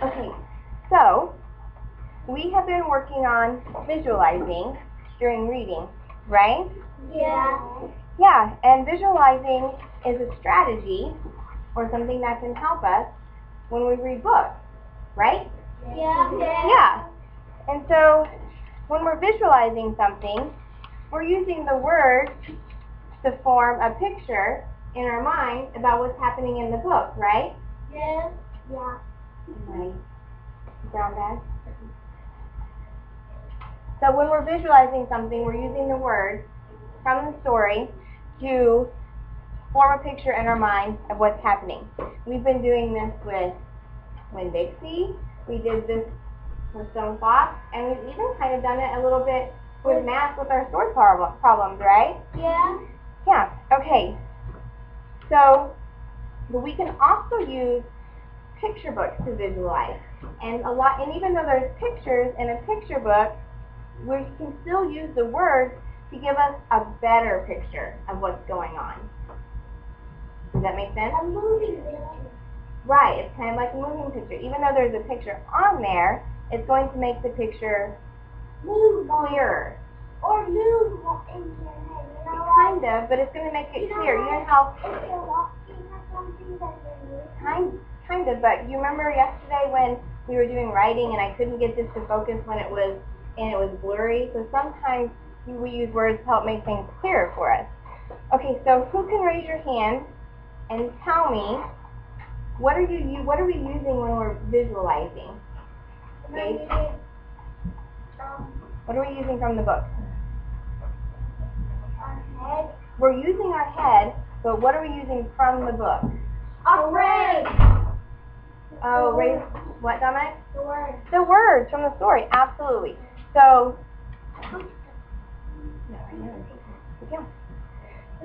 Okay, so we have been working on visualizing during reading, right? Yeah. Yeah, and visualizing is a strategy or something that can help us when we read books, right? Yeah. Yeah. And so when we're visualizing something, we're using the words to form a picture in our mind about what's happening in the book, right? Yes. Yeah. Right. Brown bag. So when we're visualizing something, we're using the words from the story to form a picture in our mind of what's happening. We've been doing this with Winn-Dixie. We did this with Stone Fox, and we've even kind of done it a little bit with math with our sword problems, right? Yeah. Yeah. Okay. So, but we can also use picture books to visualize, and even though there's pictures in a picture book, we can still use the words to give us a better picture of what's going on. Does that make sense? A movie picture. Right, it's kind of like a moving picture. Even though there's a picture on there, it's going to make the picture clearer. Or move in your head, you know? Kind of, but it's going to make it clear. You know how? If you're walking or something, that you're moving. Kind of, but you remember yesterday when we were doing writing and I couldn't get this to focus when it was blurry? So sometimes we use words to help make things clearer for us. Okay, so who can raise your hand and tell me what are we using when we're visualizing? Okay. What are we using from the book? Our head. We're using our head, but what are we using from the book? Our brain. Oh, raise what, Dominic? The word. The words from the story, absolutely. So,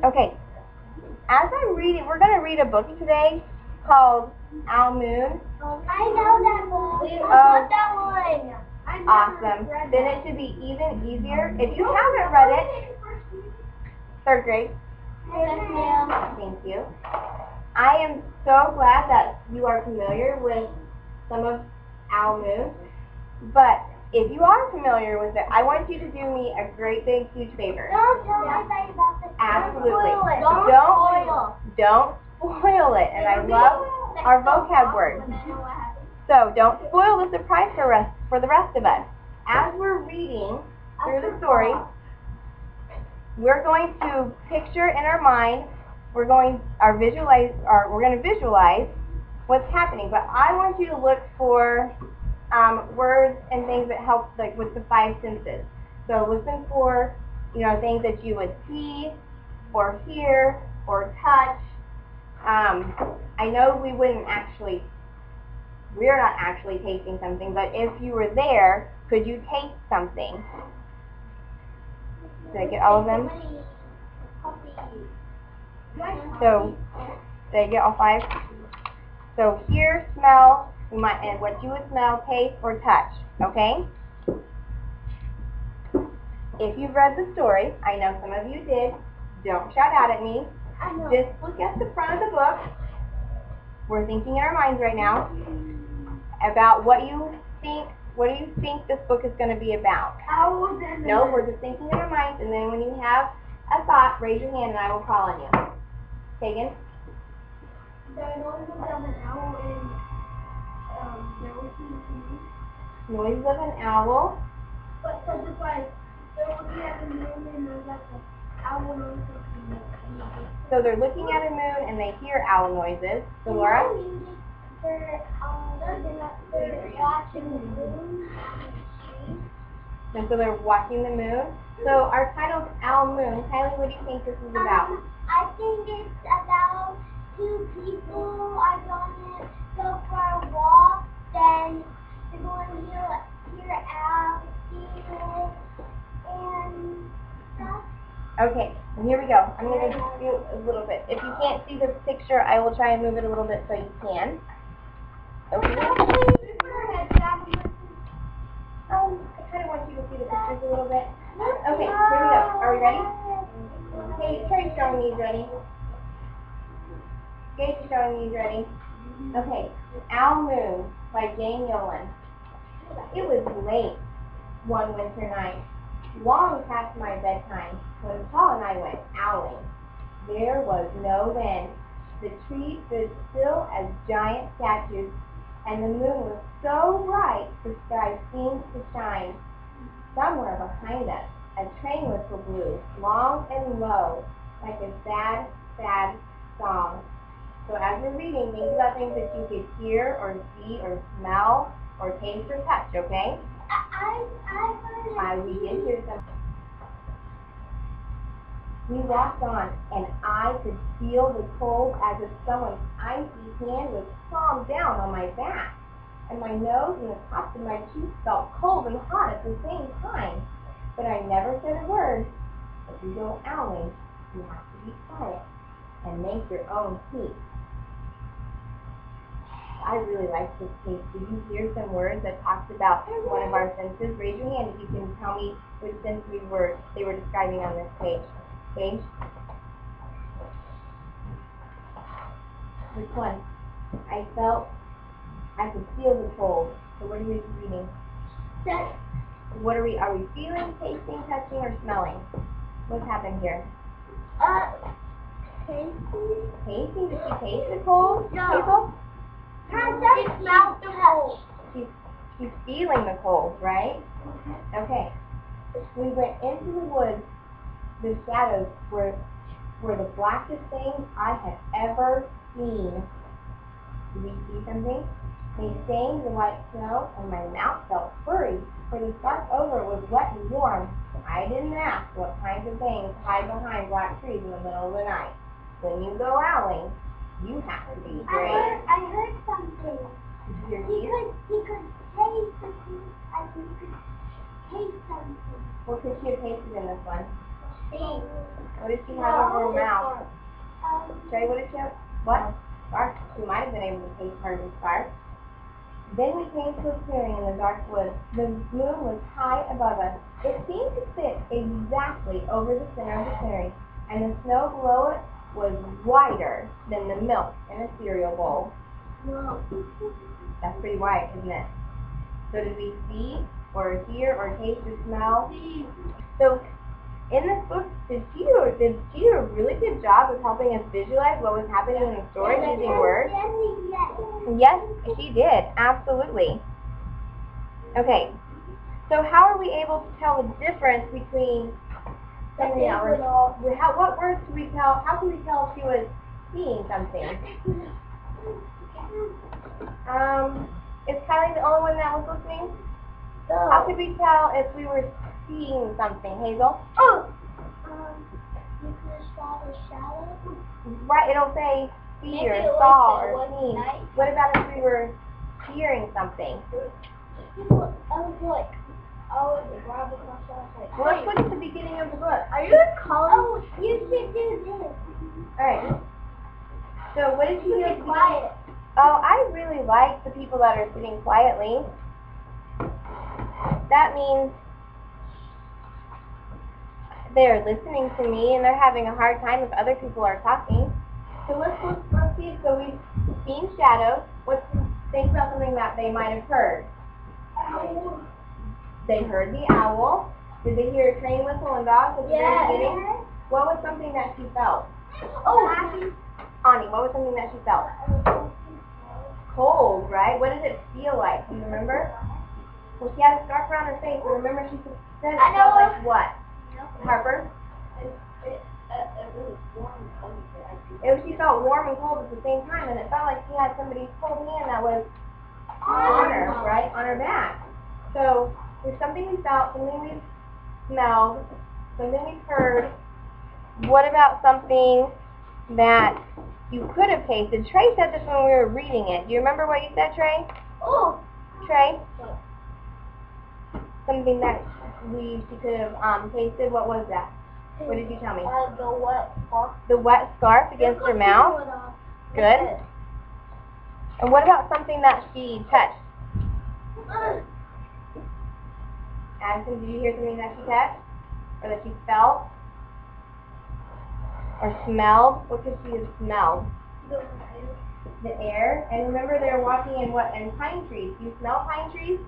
okay, as I'm reading, we're going to read a book today called Owl Moon. I know that one. I Oh. that one. Awesome. Then it should be even easier. If you haven't read it, 3rd grade. Yes, ma'am. Thank you. I am so glad that you are familiar with some of Owl Moon, but if you are familiar with it, I want you to do me a great big huge favor. Don't tell anybody about this. Absolutely. Don't Don't spoil it. And I love our vocab words. So don't spoil the surprise for the rest of us. As we're reading through the story, we're going to picture in our mind. We're going to visualize what's happening. But I want you to look for words and things that help, like with the 5 senses. So listen for, things that you would see, or hear, or touch. I know we're not actually tasting something, but if you were there, could you taste something? Did I get all of them? So, did I get all 5? So hear, smell, and what you would smell, taste, or touch, okay? If you've read the story, I know some of you did, don't shout out at me. Just look at the front of the book. We're thinking in our minds right now about what do you think this book is going to be about? No, we're just thinking in our minds, and then when you have a thought, raise your hand and I will call on you. Kagan? Noises of an owl. But so just like they're looking at the moon and there's like an owl noise. So they're looking at a moon and they hear owl noises. So Laura? They're watching the moon. And so they're watching the moon. So our title's Owl Moon. Kylie, what do you think this is about? I think it's about 2 people are going to go for a walk, then they're going to hear owls, and stuff. Okay, and here we go. I'm going to do a little bit. If you can't see the picture, I will try and move it a little bit so you can. Okay. I kind of want you to see the pictures a little bit. Okay, here we go. Are we ready? Okay, Trey's showing me he's ready. Gage's showing me he's ready. Okay, Owl Moon by Jane Yolen. It was late one winter night, long past my bedtime, when Paul and I went owling. There was no wind. The trees stood still as giant statues, and the moon was so bright the sky seemed to shine. Somewhere behind us, a train whistle blew, long and low, like a sad, sad song. So as we're reading, think about things that you could hear or see or smell or taste or touch, okay? We did hear some. We walked on, and I could feel the cold as if someone's icy hand was palmed down on my back. And my nose and the tops of my cheeks felt cold and hot at the same time. But I never said a word. If you go owling, you have to be quiet and make your own heat. I really like this page. Did you hear some words that talked about one of our senses? Raise your hand if you can tell me which sense they were describing on this page. Page? Which one? I could feel the cold. So what are we reading? What are we feeling, tasting, touching, or smelling? What's happened here? Tasting. Tasting? Did she taste the cold? No. Hazel? She smelled the cold. She's feeling the cold, right? Okay. We went into the woods. The shadows were the blackest things I had ever seen. Did we see something? They stained the white snow, and my mouth felt furry, for the dark over was wet and warm. I didn't ask what kinds of things hide behind black trees in the middle of the night. When you go owling, you have to be brave. I heard something. Did you hear He could taste the food. I think he could taste something. What could she have tasted in this one? Thing. What did she have in her mouth? Trey, what did she have? What? Spark. She might have been able to taste part of the spark. Then we came to a clearing in the dark woods. The moon was high above us. It seemed to sit exactly over the center of the clearing, and the snow below it was whiter than the milk in a cereal bowl. Whoa. That's pretty white, isn't it? So did we see or hear or taste or smell? So in this book, did she do a really good job of helping us visualize what was happening in the story using words? Yes, she did. Absolutely. Okay. So how are we able to tell the difference between something else? What words do we tell? How can we tell if she was seeing something? Is Kylie the only one that was listening? No. How could we tell if we were seeing something, Hazel? You could have saw the shadow. Right, it'll say see Maybe or it was saw the or one seen. night. What about if we were hearing something? I was like, oh, the rabbit was like, Well, let's look at the beginning of the book. are you calling? Oh, you should do this. Alright. So what did you hear? Be quiet. Oh, I really like the people that are sitting quietly. That means they're listening to me and they're having a hard time if other people are talking. So let's see. So we've seen shadows. Think about something that they might have heard. They heard the owl. Did they hear a train whistle and dogs at the very beginning? What was something that she felt? Ani, what was something that she felt? Cold, right? What did it feel like? Do you remember? Well, she had a scarf around her face, and remember she said it felt like what? Harper? She felt warm and cold at the same time, and it felt like she had somebody's cold hand that was on her, right? On her back. So there's something we felt, something we smelled, something we heard. What about something that you could have tasted? Trey said this when we were reading it. Do you remember what you said, Trey? Oh. Trey? Something that she could have tasted. What was that? What did you tell me? The wet scarf. The wet scarf against her mouth? Good. And what about something that she touched? Addison, did you hear something that she touched? Or that she felt? Or smelled? What could she have smelled? the air. And remember, they're walking in what? In pine trees. Do you smell pine trees?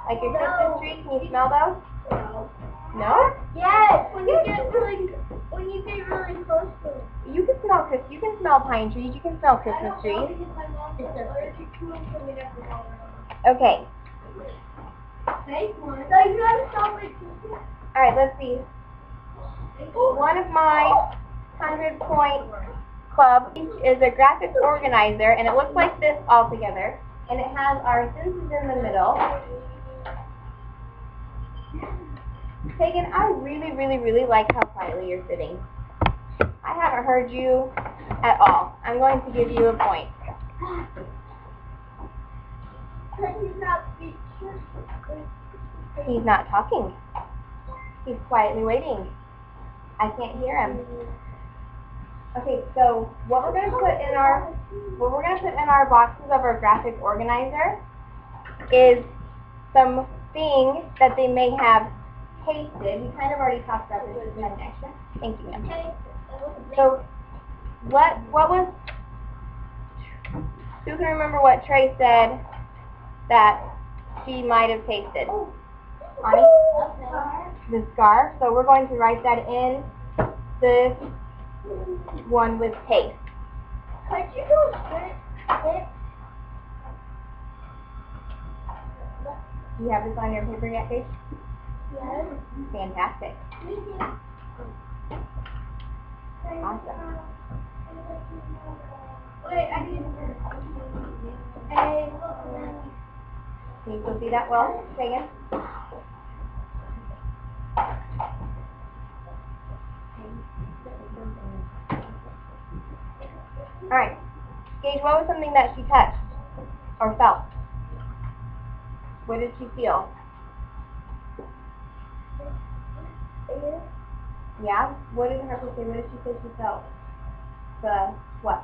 Like your Christmas tree? Can you smell those? No. No? Yes, when you get really close to it. You can smell You can smell pine trees. You can smell Christmas trees. Okay. Take one. So you gotta stop it. All right. Let's see. One of my 100-point club is a graphic organizer, and it looks like this all together. And it has our senses in the middle. Tegan, I really, really, really like how quietly you're sitting. I haven't heard you at all. I'm going to give you a point. He's not talking. He's quietly waiting. I can't hear him. Okay, so what we're going to put in our boxes of our graphic organizer is some things that they may have tasted. We kind of already talked about this in connection. Thank you, ma'am. So what was, who can remember what Trey said that she might have tasted? Connie? The scar. So we're going to write that in this one with taste. Could you go sit? Do you have this on your paper yet, Paige? Yes. Fantastic. Awesome. Wait, I need to. Hey, look. Can you still see that well, Megan? Alright. Gage, what was something that she touched or felt? What did she feel? Yeah? What did Harper say? What did she say she felt? The what?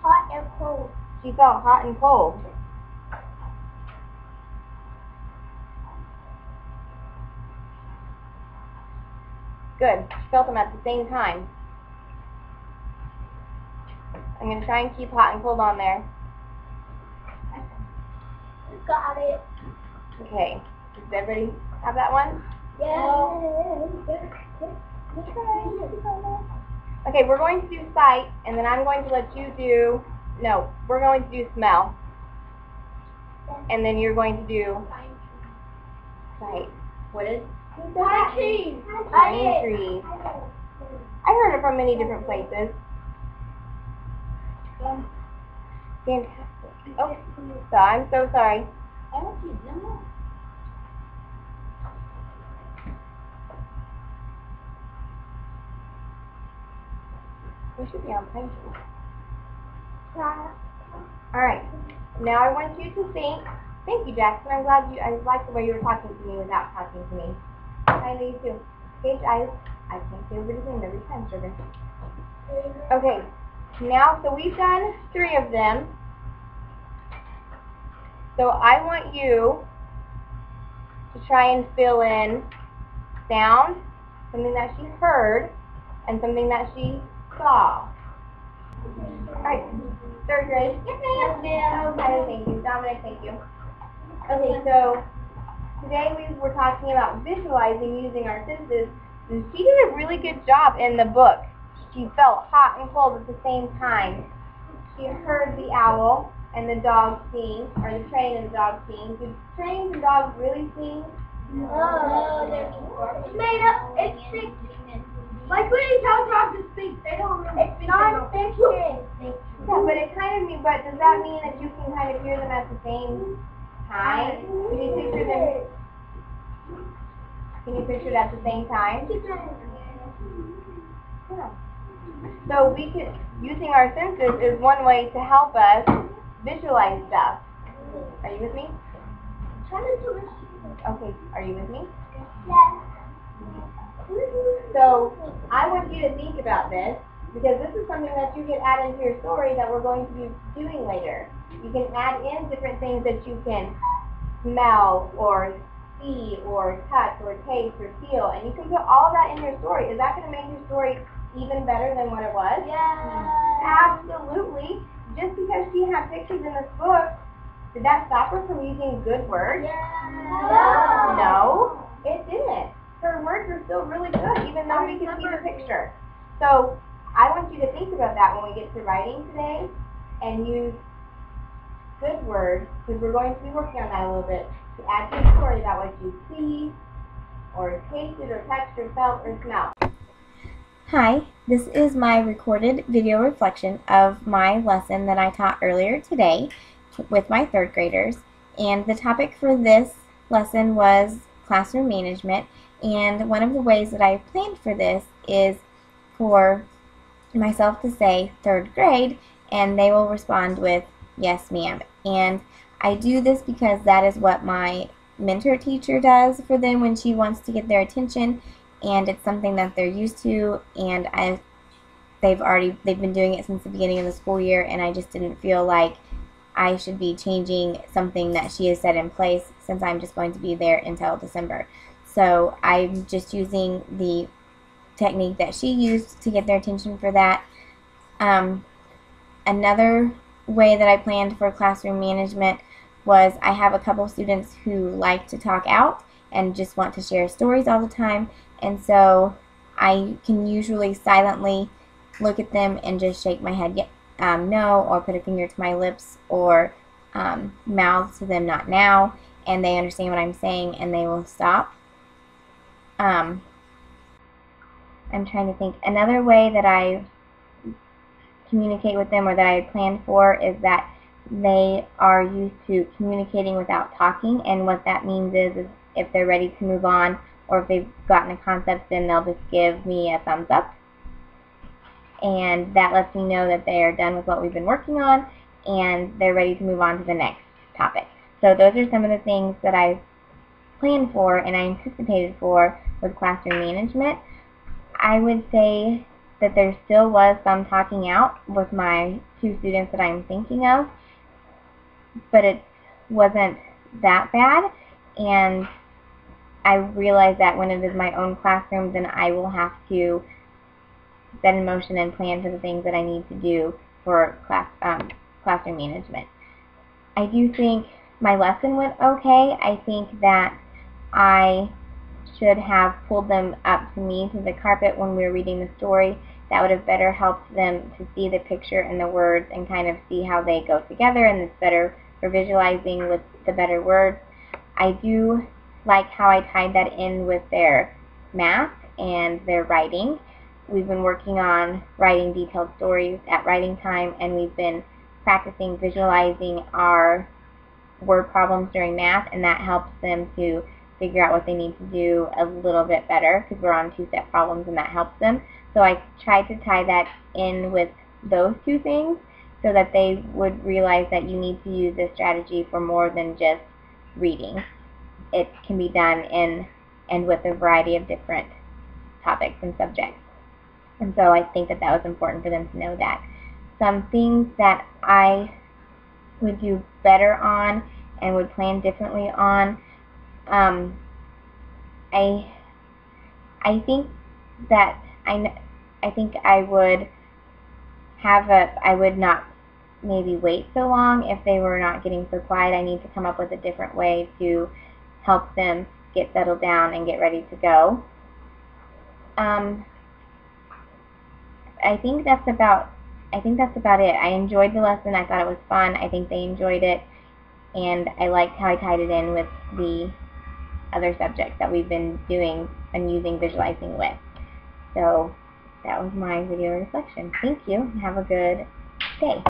Hot and cold. She felt hot and cold. Good. She felt them at the same time. I'm going to try and keep hot and cold on there. Got it. Okay. Does everybody have that one? Yes. Okay, we're going to do sight, and then I'm going to let you do, no, we're going to do smell. And then you're going to do sight. What is? Pine trees. Pine trees. I heard it from many different places. Fantastic. Oh, so I'm so sorry. We should be on pine trees. Alright, now I want you to think. Thank you, Jackson. I like the way you were talking to me without talking to me. I know you too. Gage, I can't say over his name every time, sugar. Okay, now, so we've done 3 of them. So I want you to try and fill in sound, something that she heard, and something that she saw. Alright, 3rd grade. Yes, ma'am. Okay, thank you. Dominic, thank you. Okay, so today we were talking about visualizing using our senses, and she did a really good job in the book. She felt hot and cold at the same time. She heard the owl and the dog sing, or the train and the dog sing. Do trains and dogs really sing? No, it's made up. It's fiction. Like when you tell dogs to speak, they don't really speak. It's not fiction. Yeah, but it kind of means, but does that mean that you can kind of hear them at the same time? Can you picture them? Can you picture it at the same time? Yeah. So we could, using our senses is one way to help us visualize stuff. Are you with me? Okay, are you with me? Yes. So I want you to think about this, because this is something that you can add into your story that we're going to be doing later. You can add in different things that you can smell or see or touch or taste or feel, and you can put all of that in your story. Is that going to make your story even better than what it was? Yes. Absolutely. just because she had pictures in this book, did that stop her from using good words? Yeah. No, it didn't. Her words are still really good, even though we can see the picture. So I want you to think about that when we get to writing today, and use good words, because we're going to be working on that a little bit, to add to the story about what you see, or tasted, or touched, or felt, or smelled. Hi, this is my recorded video reflection of my lesson that I taught earlier today with my third graders. And the topic for this lesson was classroom management. And one of the ways that I planned for this is for myself to say third grade, and they will respond with yes ma'am. And I do this because that is what my mentor teacher does for them when she wants to get their attention, and it's something that they're used to, and they've been doing it since the beginning of the school year, and I just didn't feel like I should be changing something that she has set in place, since I'm just going to be there until December. So I'm just using the technique that she used to get their attention for that. Another way that I planned for classroom management was I have a couple students who like to talk out and just want to share stories all the time, and so I can usually silently look at them and just shake my head no, or put a finger to my lips, or mouth to them not now, and they understand what I'm saying and they will stop. I'm trying to think. Another way that I communicate with them, or that I planned for, is that they are used to communicating without talking, and what that means is if they're ready to move on, or if they've gotten a concept, then they'll just give me a thumbs up, and that lets me know that they are done with what we've been working on and they're ready to move on to the next topic. So those are some of the things that I planned for and I anticipated for with classroom management. I would say that there still was some talking out with my two students that I'm thinking of, but it wasn't that bad, and I realize that when it is my own classroom, then I will have to set in motion and plan for the things that I need to do for classroom management. I do think my lesson went okay. I think that I should have pulled them up to me to the carpet when we were reading the story. That would have better helped them to see the picture and the words and kind of see how they go together, and it's better for visualizing with the better words. I do like how I tied that in with their math and their writing. We've been working on writing detailed stories at writing time, and we've been practicing visualizing our word problems during math, and that helps them to figure out what they need to do a little bit better, because we're on two-step problems and that helps them. So I tried to tie that in with those two things so that they would realize that you need to use this strategy for more than just reading. It can be done in and with a variety of different topics and subjects. And so I think that that was important for them to know that. Some things that I would do better on and would plan differently on, I think that I think I would I would not maybe wait so long if they were not getting so quiet. I need to come up with a different way to help them get settled down and get ready to go. I think that's about it. I enjoyed the lesson. I thought it was fun. I think they enjoyed it, and I liked how I tied it in with the other subjects that we've been doing and using visualizing with. So that was my video reflection. Thank you, and have a good day.